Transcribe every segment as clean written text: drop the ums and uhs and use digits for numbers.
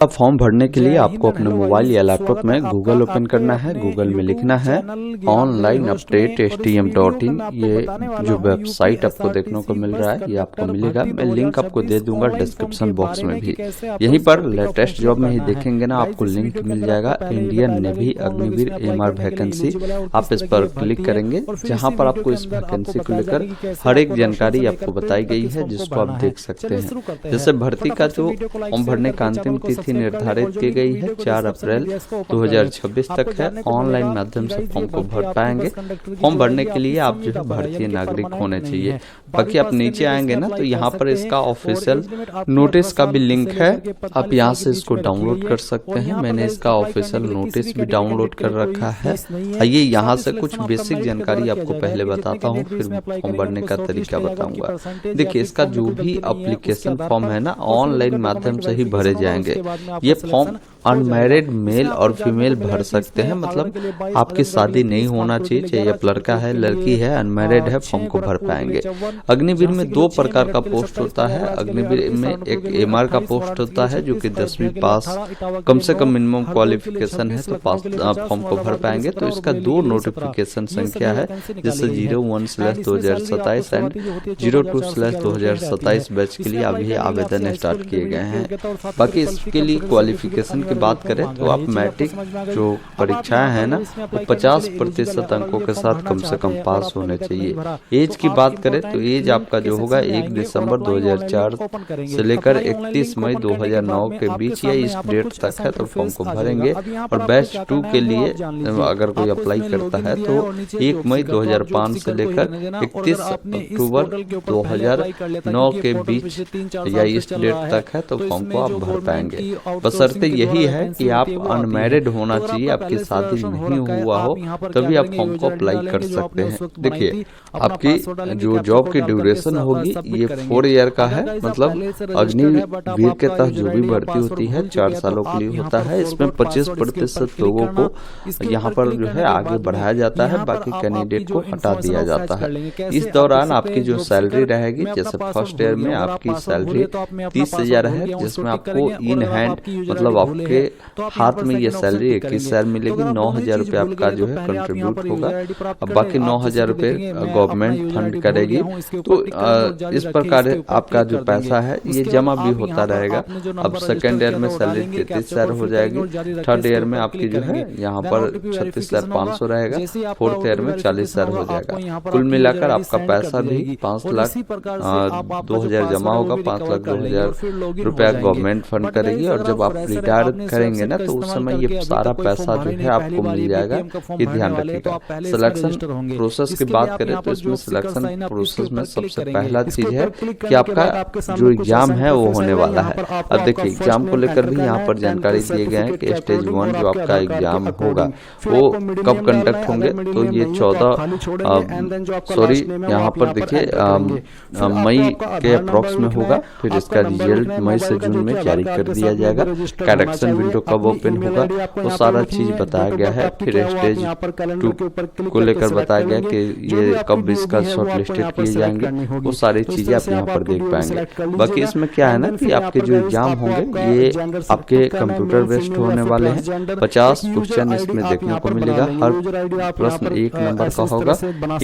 अब फॉर्म भरने के लिए आपको अपने मोबाइल या लैपटॉप में गूगल ओपन करना है। गूगल में लिखना है ऑनलाइन अपडेट stm.in। ये जो वेबसाइट आपको देखने को मिल रहा है ये आपको मिलेगा। मैं लिंक आपको दे दूंगा डिस्क्रिप्शन बॉक्स में भी। यहीं पर लेटेस्ट जॉब में ही देखेंगे ना, आपको लिंक मिल जाएगा Indian navy Agniveer AMR vacancy. आप इस पर क्लिक करेंगे, जहां पर आपको इस वैकेंसी को लेकर हर एक जानकारी आपको बताई गई है, जिसको आप देख सकते हैं। जैसे भर्ती का जो फॉर्म भरने का अंतिम तिथि निर्धारित की गई है 4 अप्रैल 2026 तक है। ऑनलाइन माध्यम से फॉर्म को भर पाएंगे। फॉर्म भरने के लिए आप जो है भारतीय नागरिक होने चाहिए। बाकी आप नीचे आएंगे ना, तो यहाँ पर इसका ऑफिशियल नोटिस का भी लिंक है। आप यहाँ से इसको डाउनलोड कर सकते हैं। मैंने इसका ऑफिशियल नोटिस भी डाउनलोड कर रखा है। आइए यहाँ से कुछ बेसिक जानकारी आपको पहले बताता हूँ, फिर फॉर्म भरने का तरीका बताऊंगा। देखिए, इसका जो भी एप्लीकेशन फॉर्म है ना, ऑनलाइन माध्यम से ही भरे जाएंगे। ये फॉर्म अनमैरिड मेल और फीमेल भर सकते हैं, मतलब आपकी शादी नहीं होना चाहिए, चाहे आप लड़का है लड़की है, अनमैरिड है, फॉर्म को भर पाएंगे। अग्निवीर में 2 प्रकार का पोस्ट होता है। अग्निवीर में एक AMR का पोस्ट होता है जो कि 10वीं पास कम से कम मिनिमम क्वालिफिकेशन है, तो पास फॉर्म को भर पाएंगे। तो इसका 2 नोटिफिकेशन संख्या है, जैसे 01/2027 एंड 02/2027 बैच के लिए अभी आवेदन स्टार्ट किए गए हैं। बाकी इसके लिए क्वालिफिकेशन की बात करें तो आप मैट्रिक जो परीक्षाएं हैं ना, वो 50% अंकों के साथ कम से कम पास होने चाहिए। एज की बात करें तो एज आपका जो होगा 1 दिसंबर 2004 से लेकर 31 मई 2009 के बीच या इस डेट तक है, तो फॉर्म को भरेंगे। और बैच 2 के लिए अगर कोई अप्लाई करता है तो 1 मई 2005 से लेकर 31 अक्टूबर 2009 के बीच या इस डेट तक है, तो फॉर्म को आप भर पाएंगे। बशर्ते यही है कि आप अनमैरिड होना चाहिए, आपकी शादी नहीं हुआ हो, तभी आप फॉर्म को अप्लाई कर सकते हैं। देखिए, आपकी जो जॉब की ड्यूरेशन होगी ये 4 ईयर का है। मतलब अग्निवीर के तहत जो भी भर्ती होती है 4 सालों के लिए होता है। इसमें 25% लोगों को यहाँ पर जो है आगे बढ़ाया जाता है, बाकी कैंडिडेट को हटा दिया जाता है। इस दौरान आपकी जो सैलरी रहेगी, जैसे फर्स्ट ईयर में आपकी सैलरी 30,000 है, जिसमें आपको इन हैंड मतलब आपके हाथ में ये सैलरी 21,000 मिलेगी। 9,000 रुपये आपका जो है कंट्रीब्यूट होगा, अब बाकी 9,000 रुपये गवर्नमेंट फंड करेगी। तो इस प्रकार आपका जो पैसा है ये जमा भी होता रहेगा। अब सेकेंड ईयर में सैलरी 33,000 हो जाएगी। थर्ड ईयर में आपकी जो है यहाँ पर 36,500 रहेगा। फोर्थ ईयर में 40,000 हो जाएगा। कुल मिलाकर आपका पैसा भी 5,02,000 जमा होगा। 5,02,000 रुपया गवर्नमेंट फंड करेगी। और जब आप रिटायर करेंगे ना, तो उस समय ये सारा पैसा जो है आपको मिल जाएगा। ये ध्यान रखिएगा। सिलेक्शन प्रोसेस की बात करें तो इसमें सिलेक्शन प्रोसेस में सबसे पहला चीज है कि आपका जो एग्जाम है वो होने वाला है। अब देखिए, एग्जाम को लेकर भी यहाँ पर जानकारी दिए गए हैं कि स्टेज 1 जो आपका एग्जाम होगा वो कब कंडक्ट होंगे। तो ये 14 यहाँ पर देखिए मई के अप्रोक्स में होगा। फिर इसका रिजल्ट मई से जून में जारी कर दिया जाएगा। करेक्शन विंडो कब ओपन होगा वो सारा चीज बताया गया है। फिर स्टेज 2 को लेकर बताया गया कि ये कब इसका शॉर्ट लिस्टेड किए जाएंगे, वो सारी चीजें आप यहाँ पर देख पाएंगे। बाकी इसमें क्या है ना कि आपके जो एग्जाम होंगे ये आपके कंप्यूटर बेस्ड होने वाले हैं। 50 क्वेश्चन इसमें देखने को मिलेगा। हर प्रश्न 1 नंबर का होगा।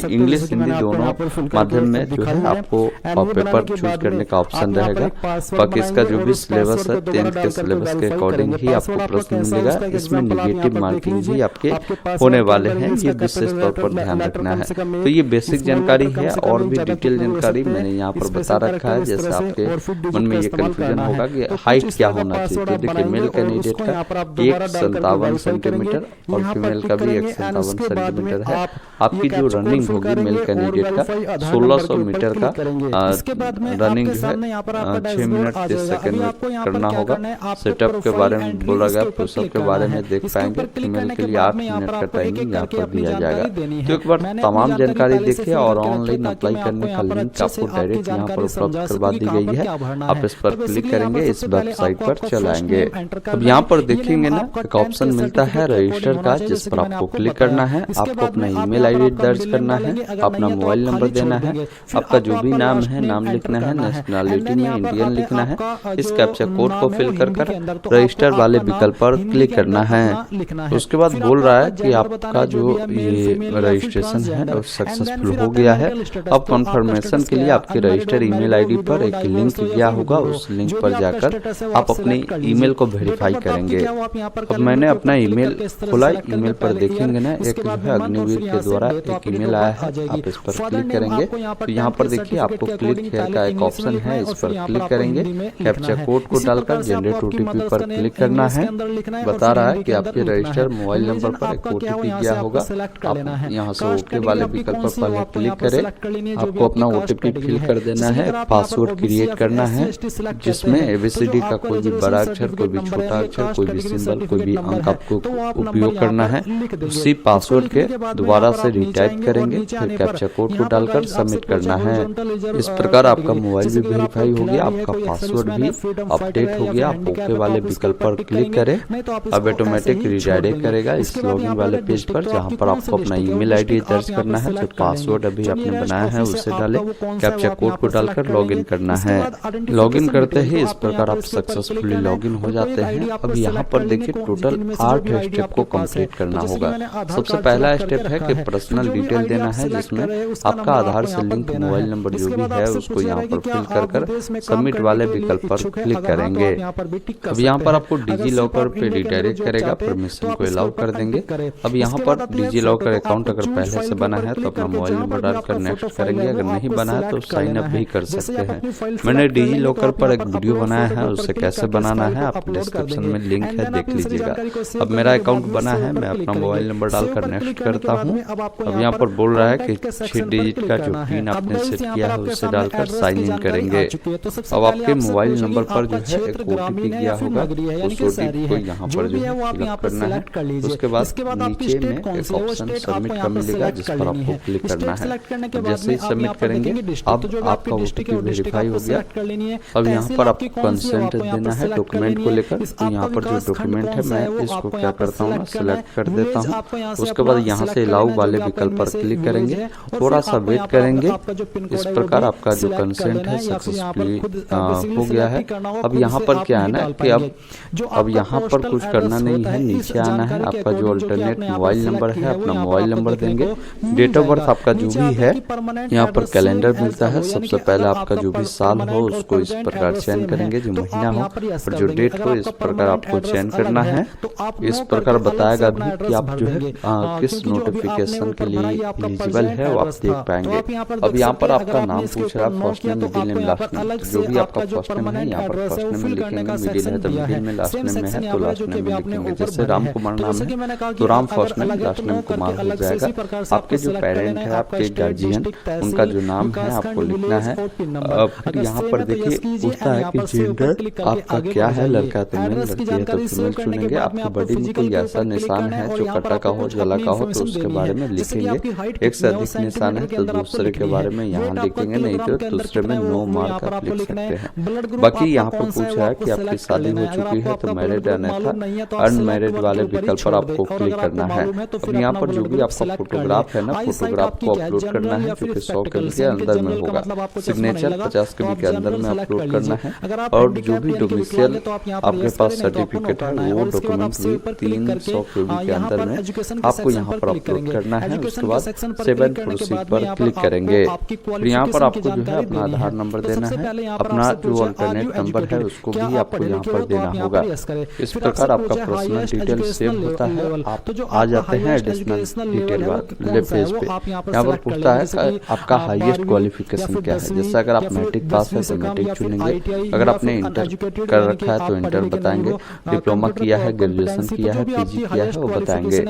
इंग्लिश हिंदी दोनों माध्यम में जो है आपको पेपर चूज करने का ऑप्शन रहेगा। बाकी इसका जो भी सिलेबस है 10th के सिलेबस के अकॉर्डिंग ही आपको प्रश्न मिलेगा। इसमें निगेटिव मार्किंग भी आपके होने वाले हैं, ये विशेष तौर पर ध्यान रखना है। तो ये बेसिक जानकारी है। और भी डिटेल जानकारी मैंने यहाँ पर बता रखा है। जैसे आपके मन में ये कंफ्यूजन होगा कि हाइट क्या होना चाहिए, तो देखिए मेल कैंडिडेट का 157 सेंटीमीटर और फीमेल का भी 157 सेंटीमीटर है। आपकी जो रनिंग होगी मेल कैंडिडेट का 1600 मीटर का रनिंग जो है 6 मिनट 30 सेकंड में करना होगा। सेटअप के बारे में बोला गया पुशअप के बारे में देख पाएंगे। फीमेल के लिए 8 मिनट का टाइमिंग यहाँ पर दिया जाएगा। तो एक बार तमाम जानकारी देखिए और ऑनलाइन अप्लाई करने का लिंक आपको डायरेक्ट यहाँ पर उपलब्ध करवा दी गई है। आप इस पर क्लिक करेंगे, इस वेबसाइट पर चलाएंगे। अब यहाँ पर देखेंगे ना एक ऑप्शन मिलता है रजिस्टर का, जिस पर आपको क्लिक करना है। आपको अपना ईमेल आईडी दर्ज करना है, अपना मोबाइल नंबर देना है, आपका जो भी नाम है नाम लिखना है, नेशनलिटी में इंडियन लिखना है। इस कैप्चा कोड को फिल कर रजिस्टर वाले विकल्प पर क्लिक करना है। उसके बाद बोल रहा है कि आपका जो ये रजिस्ट्रेशन है वो सक्सेसफुल हो गया है। अब कंफर्मेशन के लिए आपके रजिस्टर ईमेल आईडी पर एक लिंक गया होगा, उस लिंक पर जाकर आप अपने ईमेल को वेरीफाई करेंगे। अब मैंने अपना ईमेल खोला, ईमेल पर देखेंगे ना एक जो है अग्निवीर के द्वारा एक ईमेल आया है। आप इस पर क्लिक करेंगे तो यहाँ पर देखिए आपको क्लिक हियर का एक ऑप्शन है, इस पर क्लिक करेंगे। कैप्चा कोड को डालकर जनरेट ओटीपी पर क्लिक करना है। बता रहा है कि आपके रजिस्टर मोबाइल नंबर पर एक ओटीपी गया होगा। आप यहाँ से ओके वाले विकल्प पर पहले क्लिक करें। आपको अपना ओटीपी फिल कर देना है, पासवर्ड क्रिएट करना है जिसमें एबीसीडी का कोई भी बड़ा अक्षर, कोई भी छोटा अक्षर, कोई भी सिंबल, कोई भी अंक आपको उपयोग करना है। उसी पासवर्ड के दोबारा से रिटाइप करेंगे, फिर कैप्चा कोड को डालकर सबमिट करना है। इस प्रकार आपका मोबाइल भी वेरीफाई हो गया, आपका पासवर्ड भी अपडेट हो गया। आप ओके वाले विकल्प पर क्लिक करें, अब ऑटोमेटिक रिडायरेक्ट करेगा इस लॉगिन वाले पेज पर, जहां पर आपको अपना ईमेल आईडी दर्ज करना है, जो पासवर्ड अभी आपने बनाया है उसे डालें, कैप्चा कोड को डालकर लॉगिन करना है। लॉगिन करते ही इस प्रकार आप सक्सेसफुली लॉगिन हो जाते हैं। अब यहाँ पर देखिए टोटल 8 स्टेप को कंप्लीट करना होगा। सबसे पहला स्टेप है कि पर्सनल डिटेल देना है, जिसमें आपका आधार से लिंक मोबाइल नंबर जो भी है उसको यहाँ पर फिल कर सबमिट वाले विकल्प पर क्लिक करेंगे। अब यहाँ पर आपको डिजी लॉकर पे रिडायरेक्ट करेगा, परमिशन को अलाउ कर देंगे। अब यहाँ पर डिजी लॉकर अकाउंट अगर पहले से बना है तो अपना मोबाइल नंबर डालकर नेक्स्ट करेंगे, अगर नहीं बना है तो साइन अप भी कर सकते हैं। मैंने डिजी लॉकर पर एक वीडियो बनाया है, उसे कैसे बनाना है आप डिस्क्रिप्शन में लिंक है, देख लीजिएगा। अब मेरा अकाउंट बना है, मैं अपना मोबाइल नंबर डालकर नेक्स्ट करता हूँ। अब यहाँ पर बोल रहा है कि 6 डिजिट का जो पिन आपने सेट किया है उसे डालकर साइन इन करेंगे। अब आपके मोबाइल नंबर पर जो है एक ओटीपी गया होगा, उस ओटीपी को यहाँ पर जो है फिलअप करना है। उसके बाद नीचे में एक ऑप्शन सबमिट का मिलेगा, जिस पर आपको क्लिक करना है। जैसे ही सबमिट करेंगे अब आपका ओटीपी वेरीफाई हो गया। अब यहाँ पर आपको कंसेंट देना है डॉक्यूमेंट को लेकर। तो यहाँ पर जो डॉक्यूमेंट है मैं इसको क्या करता हूँ ना सिलेक्ट कर देता हूँ। उसके बाद यहाँ से अलाउ वाले विकल्प पर क्लिक करेंगे, थोड़ा सा वेट करेंगे। इस प्रकार आपका जो कंसेंट है सक्सेसफुली हो गया है। अब यहाँ पर क्या है ना कि अब यहाँ पर कुछ करना नहीं है, नीचे आना है। आपका जो अल्टरनेट मोबाइल नंबर है अपना मोबाइल नंबर देंगे। डेट ऑफ बर्थ आपका जो भी है, यहाँ पर कैलेंडर मिलता है। सबसे पहले आपका जो भी साल हो उसको इस प्रकार चयन करेंगे, जो महीना हो और जो डेट हो इस प्रकार आपको चयन करना है। इस प्रकार बताएगा भी कि आप जो है किस नोटिफिकेशन के लिए एलिजिबल है वो आप देख पाएंगे। अब यहाँ पर आपका नाम पूछ रहा है, first name, middle name, last name. जो भी आपका फर्स्ट नेम है यहाँ पर फर्स्ट नेम में लिखेंगे, मिडिल है तो मिडिल में, लास्ट नेम में है तो लास्ट नेम में लिखेंगे। जैसे राम कुमार नाम है तो Ram first name, last name Kumar हो जाएगा। आपके जो पेरेंट है, आपके गार्जियन, उनका जो नाम है आपको लिखना है। फिर यहाँ पर देखिए पूछता है कि जेंडर आपका क्या है, लड़का तो मेल, लड़की है तो फीमेल चुनेंगे। आपकी बॉडी में कोई ऐसा निशान है जो कटा का हो, जला का हो तो उसके बारे में लिखेंगे। एक से अधिक निशान है तो दूसरे के बारे में यहाँ लिखेंगे, नहीं तो दूसरे में नो मार्क आप लिख सकते हैं। बाकी यहाँ पर पूछा है कि आपकी शादी हो चुकी है तो मैरिड अन्यथा अनमैरिड वाले विकल्प पर आपको क्लिक करना है। अब यहाँ पर जो भी आपका फोटोग्राफ है ना, फोटोग्राफ को अपलोड करना है, जो कि 100 KB के अंदर में होगा। सिग्नेचर 50 KB के अंदर में अपलोड करना है। और जो भी डोमिसाइल आपके पास सर्टिफिकेट है वो डॉक्यूमेंट भी 300 KB के अंदर में आपको यहाँ पर अपलोड करना है। उसके बाद 7 प्रोसीड पर क्लिक करेंगे। फिर यहाँ पर आपको जो है अपना आधार नंबर देना है, अपना जो अल्टरनेट नंबर है उसको भी आपको यहाँ पर देना होगा। इस प्रकार आपका पर्सनल डिटेल सेव होता है। आप आ जाते हैं एडिशनल डिटेल वाले पेज पे। यहाँ पर पूछता है कि आपका हाईएस्ट क्वालिफिकेशन क्या है। जैसे अगर आप मैट्रिक पास है तो मैट्रिक चुनेंगे, अगर आपने इंटर कर रखा है तो इंटर बताएंगे, डिप्लोमा किया है, ग्रेजुएशन किया है, पीजी किया है वो बताएंगे।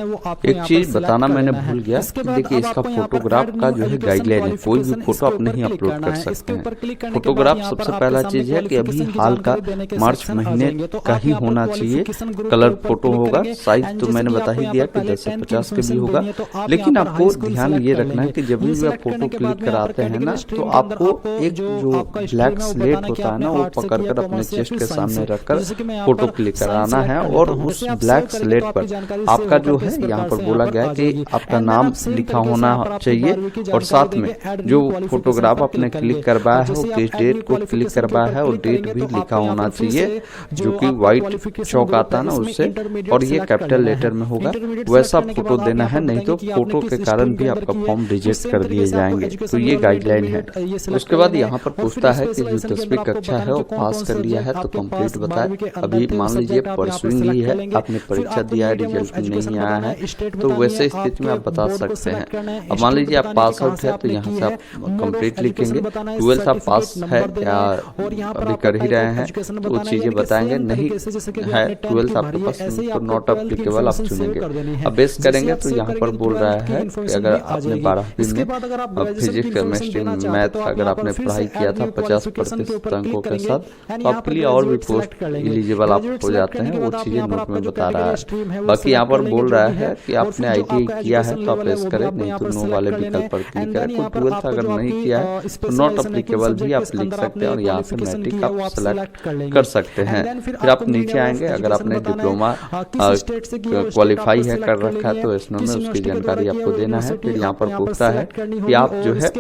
एक चीज बताना मैंने भूल गया, देखिए इसका फोटोग्राफ का जो है गाइडलाइन है, कोई भी फोटो आप नहीं अपलोड कर सकते हैं। फोटोग्राफ सबसे पहला चीज है कि अभी हाल का मार्च महीने का ही होना चाहिए। कलर फोटो होगा, साइज तो मैंने बता ही दिया कि 10 से 50 के भी होगा। लेकिन आपको ध्यान ये रखना है कि जब भी आप फोटो क्लिक कराते हैं ना, तो आपको एक जो ब्लैक स्लेट होता है ना, वो पकड़कर अपने चेस्ट के सामने रखकर फोटो क्लिक कराना है। और उस ब्लैक स्लेट पर आपका जो है यहाँ पर बोला गया है कि आपका नाम लिखा होना चाहिए, और साथ में जो फोटोग्राफ आपने क्लिक करवाया है वो किस डेट को क्लिक करवाया है और डेट भी लिखा होना चाहिए, जो कि व्हाइट चौक आता है ना उससे, और ये कैपिटल लेटर में होगा। वैसा फोटो देना है, नहीं तो फोटो के कारण भी आपका फॉर्म रिजेक्ट कर दिए जाएंगे। तो ये गाइडलाइन है। उसके बाद यहाँ पर पूछता है कि जो 10वीं कक्षा है वो पास कर लिया है तो कंप्लीट बताए। अभी मान लीजिए परसुइंग ही है, आपने परीक्षा दिया है, रिजल्ट नहीं आया है, तो वैसे स्थिति में आप बता सकते हैं। अब मान लीजिए आप पास आउट है तो यहाँ से आप कंप्लीट लिखेंगे। 12th आप पास है या अभी कर ही रहे हैं तो वो चीजें बताएंगे। नहीं है 12th आपके पास तो नॉट अप्लीकेबल आप चुनेंगे। अब बेस करेंगे तो यहाँ पर बोल रहा है कि अगर आपने 12वीं में फिजिक्स केमिस्ट्री मैथ अगर आपने पढ़ाई किया था 50% अंकों के साथ, तो आपके लिए और भी पोस्ट एलिजिबल आप हो जाते हैं। वो चीजें नोट में बता रहा है। बाकी यहाँ पर बोल रहा है कि आपने ITI किया है तो आप एस करें, नहीं तो नो वाले विकल्प पर क्लिक करें। कोई 12th अगर नहीं किया है तो नॉट अप्लीकेबल भी आप लिख सकते हैं और यहाँ से मैट्रिक आप सेलेक्ट कर सकते हैं। फिर आप नीचे आएंगे, अगर आपने डिप्लोमा क्वालिफाई है कर रखा है तो इसमें उसकी जानकारी आपको देना है। फिर यहाँ पर पूछता है कि आप जो है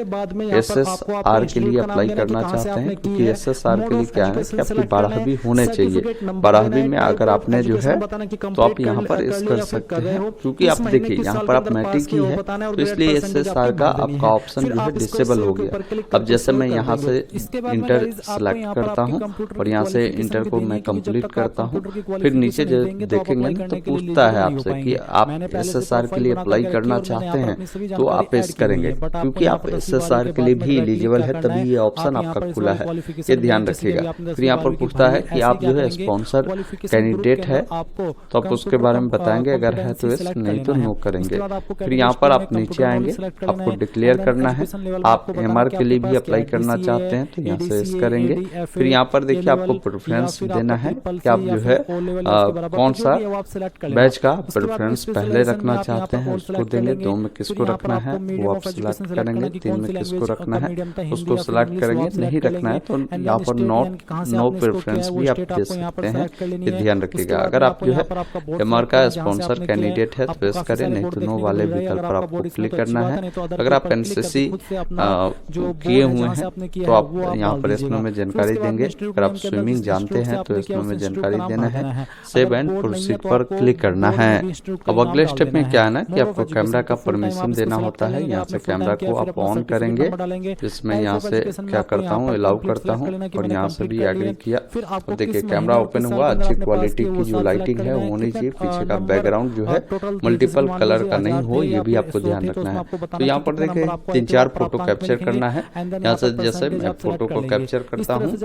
SSR के लिए अप्लाई करना चाहते हैं, क्योंकि SSR के लिए क्या है कि आपकी 12वीं होने चाहिए। 12वीं में अगर आपने जो है तो आप यहाँ पर इस कर सकते हैं, क्योंकि आप देखिए यहाँ पर आप मैट्रिक ही है तो इसलिए SSR का आपका ऑप्शन जो है डिसेबल हो गया। अब जैसे मैं यहाँ से इंटर सेलेक्ट करता हूँ और यहाँ से इंटर को मैं कंप्लीट करता हूँ, फिर नीचे देखेंगे ना तो पूछता है आपसे कि आप SSR के लिए अप्लाई करना चाहते हैं तो आप इस करेंगे, क्योंकि आप SSR के लिए भी एलिजिबल है तभी ये ऑप्शन आपका खुला है, ये ध्यान रखिएगा। फिर यहाँ पर पूछता है कि आप जो है स्पॉन्सर कैंडिडेट है तो आप उसके बारे में बताएंगे, अगर है तो इस, नहीं तो नो करेंगे। फिर यहाँ पर आप नीचे आएंगे, आपको डिक्लेयर करना है आप MR के लिए भी अप्लाई करना चाहते हैं तो यहाँ से इस करेंगे। फिर यहाँ पर देखिए आपको प्रेफरेंस देना है कि आप जो है कौन सा बैच का प्रेफरेंस पहले रखना चाहते हैं उसको देंगे। 2 में किसको रखना है वो आप सिलेक्ट करेंगे, 3 में किसको रखना है उसको सिलेक्ट करेंगे। नहीं रखना है तो यहाँ पर नो प्रेफरेंस भी आप दे सकते हैं, ये ध्यान रखिएगा। अगर आप जो है MR का स्पॉन्सर कैंडिडेट है तो इस करें, नहीं तो नो वाले विकल्प पर आपको क्लिक करना है। अगर आप NCC किए हुए हैं तो आप यहाँ पर इसमें में जानकारी देंगे। अगर आप स्विमिंग जानते हैं तो इसमें में जानकारी देना है। सेव एंड प्रोसीड पर क्लिक करना है। अब अगले स्टेप में क्या है ना कि आपको कैमरा का परमिशन देना होता है। यहाँ से कैमरा को आप ऑन करेंगे, इसमें यहाँ से क्या करता हूँ अलाउ करता हूँ और यहाँ से भी एग्री किया। तो देखिए कैमरा ओपन हुआ, अच्छी क्वालिटी की जो लाइटिंग है वो होनी चाहिए, पीछे का बैकग्राउंड जो है मल्टीपल कलर का नहीं हो, ये भी आपको ध्यान रखना है। तो यहाँ पर देखिए 3-4 फोटो कैप्चर करना है। यहाँ से जैसे मैं फोटो को कैप्चर करता हूँ,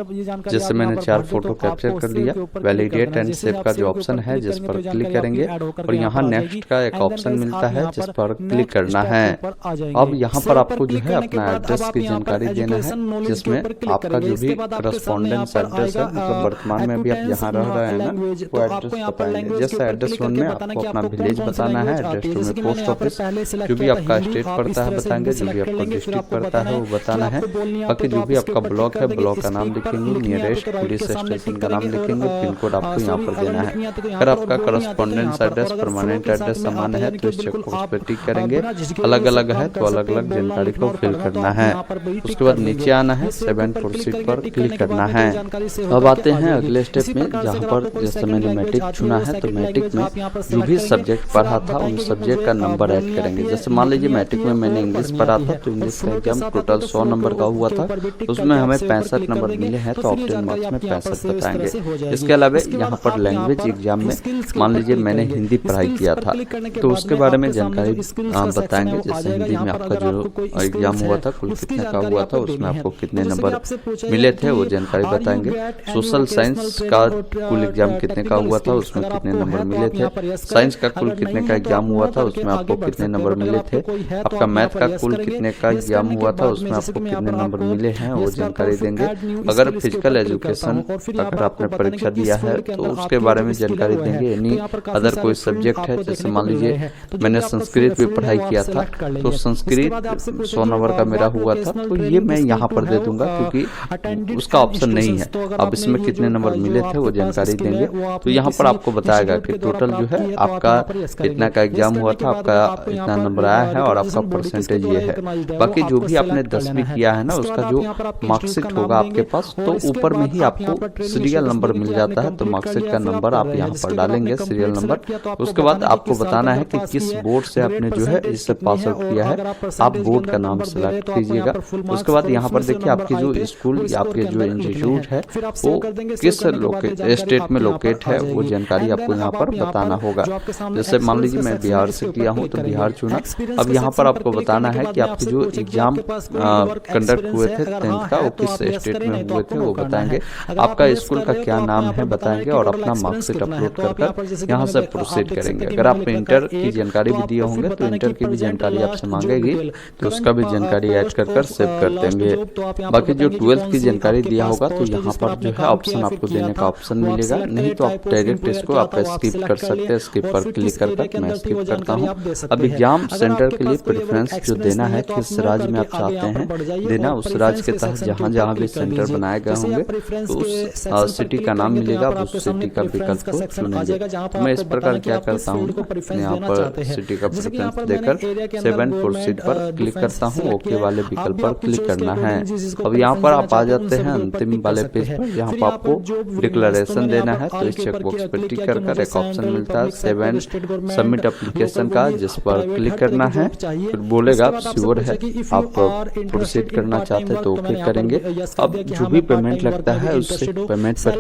जैसे मैंने 4 फोटो कैप्चर कर लिया, वैलिडेट एंड सेव का जो ऑप्शन है जिस पर क्लिक करेंगे और यहाँ नेक्स्ट का एक ऑप्शन मिलता है जिस पर क्लिक करना है। अब यहाँ पर आपको जो है अपना एड्रेस की जानकारी देना है, जिसमें आपका जो भी करस्पॉन्डेंस एड्रेस है, मतलब वर्तमान में भी आप जहाँ रह रहे हैं ना वो एड्रेस बताएंगे। जैसे एड्रेस 1 में आपको अपना विलेज बताना है, एड्रेस 2 में पोस्ट ऑफिस, जो भी आपका स्टेट पड़ता है बताएंगे, जो भी आपका डिस्ट्रिक्ट पड़ता है वो बताना है। बाकी जो भी आपका ब्लॉक है ब्लॉक का नाम लिखेंगे, नियरेस्ट पुलिस स्टेशन का नाम लिखेंगे, पिन कोड आपको यहाँ पर देना है। अगर आपका करस्पॉन्डेंस एड्रेस परमानेंट एड्रेस समान है तो इस चेक बॉक्स पर टिक करेंगे, अलग अलग है तो अलग अलग जानकारी को फिल करना है। उसके बाद नीचे आना है, 7 प्रोसीड पर क्लिक करना है। अब आते हैं अगले स्टेप में, जहाँ पर जैसे मैंने मैट्रिक चुना है तो मैट्रिक में जो भी सब्जेक्ट पढ़ा था उन सब्जेक्ट का नंबर ऐड करेंगे। जैसे मान लीजिए मैट्रिक में मैंने इंग्लिश पढ़ा था तो इंग्लिश का एग्जाम टोटल 100 नंबर का हुआ था, उसमें हमें 65 नंबर मिले हैं तो ऑप्टेन मार्क्स में 65 बताएंगे। इसके अलावा यहाँ पर लैंग्वेज एग्जाम में मान लीजिए मैंने हिंदी पढ़ाई किया था तो उसके बारे में जानकारी बताएंगे। जैसे हिंदी में आपका जो एग्जाम हुआ था कुल कितने का हुआ था, उसमें आपको कितने नंबर मिले थे वो जानकारी बताएंगे। सोशल साइंस का कुल एग्जाम कितने का हुआ था उसमें कितने नंबर मिले थे, साइंस का कुल कितने का एग्जाम हुआ था उसमें आपको कितने नंबर मिले थे, आपका मैथ का कुल कितने का एग्जाम हुआ था उसमें आपको कितने नंबर मिले हैं वो जानकारी देंगे। अगर फिजिकल एजुकेशन अगर आपने परीक्षा दिया है तो उसके बारे में जानकारी देंगे। यानी अदर कोई सब्जेक्ट है, जैसे मान लीजिए मैंने संस्कृत भी पढ़ाई किया था तो संस्कृत 100 नंबर का मेरा हुआ था, तो ये मैं यहाँ पर दे दूंगा क्योंकि उसका ऑप्शन नहीं है। अब इसमें कितने नंबर मिले थे वो जानकारी देंगे। तो यहाँ पर आपको बताएगा कि टोटल जो है आपका इतना का एग्जाम हुआ था, आपका इतना नंबर आया है और आपका परसेंटेज ये है। बाकी जो भी आपने 10वीं किया है ना, उसका जो मार्कशीट होगा आपके पास, तो ऊपर में ही आपको सीरियल नंबर मिल जाता है। तो मार्कशीट का नंबर आप यहाँ पर डालेंगे, सीरियल नंबर। उसके बाद आपको बताना है कि किस बोर्ड से आपने जो है इससे पास आउट किया है, आप बोर्ड का नाम सेलेक्ट कीजिएगा। उसके बाद यहाँ पर देखिए आपकी जो स्कूल या आपके जो इंस्टीट्यूट है वो किस स्टेट में लोकेट है, वो जानकारी आपको यहाँ पर बताना होगा। जैसे मान लीजिए मैं बिहार से किया हूँ तो बिहार चुना। अब यहाँ पर आपको बताना है कि आपके जो एग्जाम कंडक्ट हुए थे 10th का, वो किस स्टेट में हुए थे वो बताएंगे, आपका स्कूल का क्या नाम है बताएंगे और अपना मार्कशीट अपलोड कर यहाँ से प्रोसीड करेंगे। अगर आप इंटर की जानकारी भी दिए होंगे तो इंटर की भी जानकारी आपसे मांगेगी, तो उसका भी जानकारी ऐड कर सेव कर देंगे। बाकी जो 12th की जानकारी दिया होगा तो यहाँ पर जो है ऑप्शन आपको देने का ऑप्शन मिलेगा, नहीं तो आप डायरेक्ट इसको आप स्किप कर सकते हैं। स्किप पर क्लिक कर मैं स्किप करता हूँ। अब एग्जाम सेंटर के लिए प्रेफरेंस जो देना है, किस राज्य में आप चाहते हैं देना, उस राज्य के तहत जहाँ जहाँ भी सेंटर बनाए गए होंगे तो उस सिटी का नाम मिलेगा, उस सिटी का विकल्प को चुनेंगे। तो मैं इस प्रकार क्या करता हूँ, यहाँ पर सिटी का प्रेफरेंस देकर 7 प्रोसीड पर क्लिक करता हूँ। ओके वाले विकल्प पर क्लिक करना है। अब यहाँ पर आप आ जाते हैं अंतिम वाले पेज पर, यहाँ पर आपको डिक्लेरेशन देना है। तो इस चेकबॉक्स पर टिक कर एक ऑप्शन मिलता है 7 सबमिट एप्लीकेशन का, जिस पर क्लिक करना है। फिर बोलेगा आप श्योर है, आप प्रोसीड करना चाहते हैं तो ओके करेंगे। अब जो भी पेमेंट लगता है उससे पेमेंट पर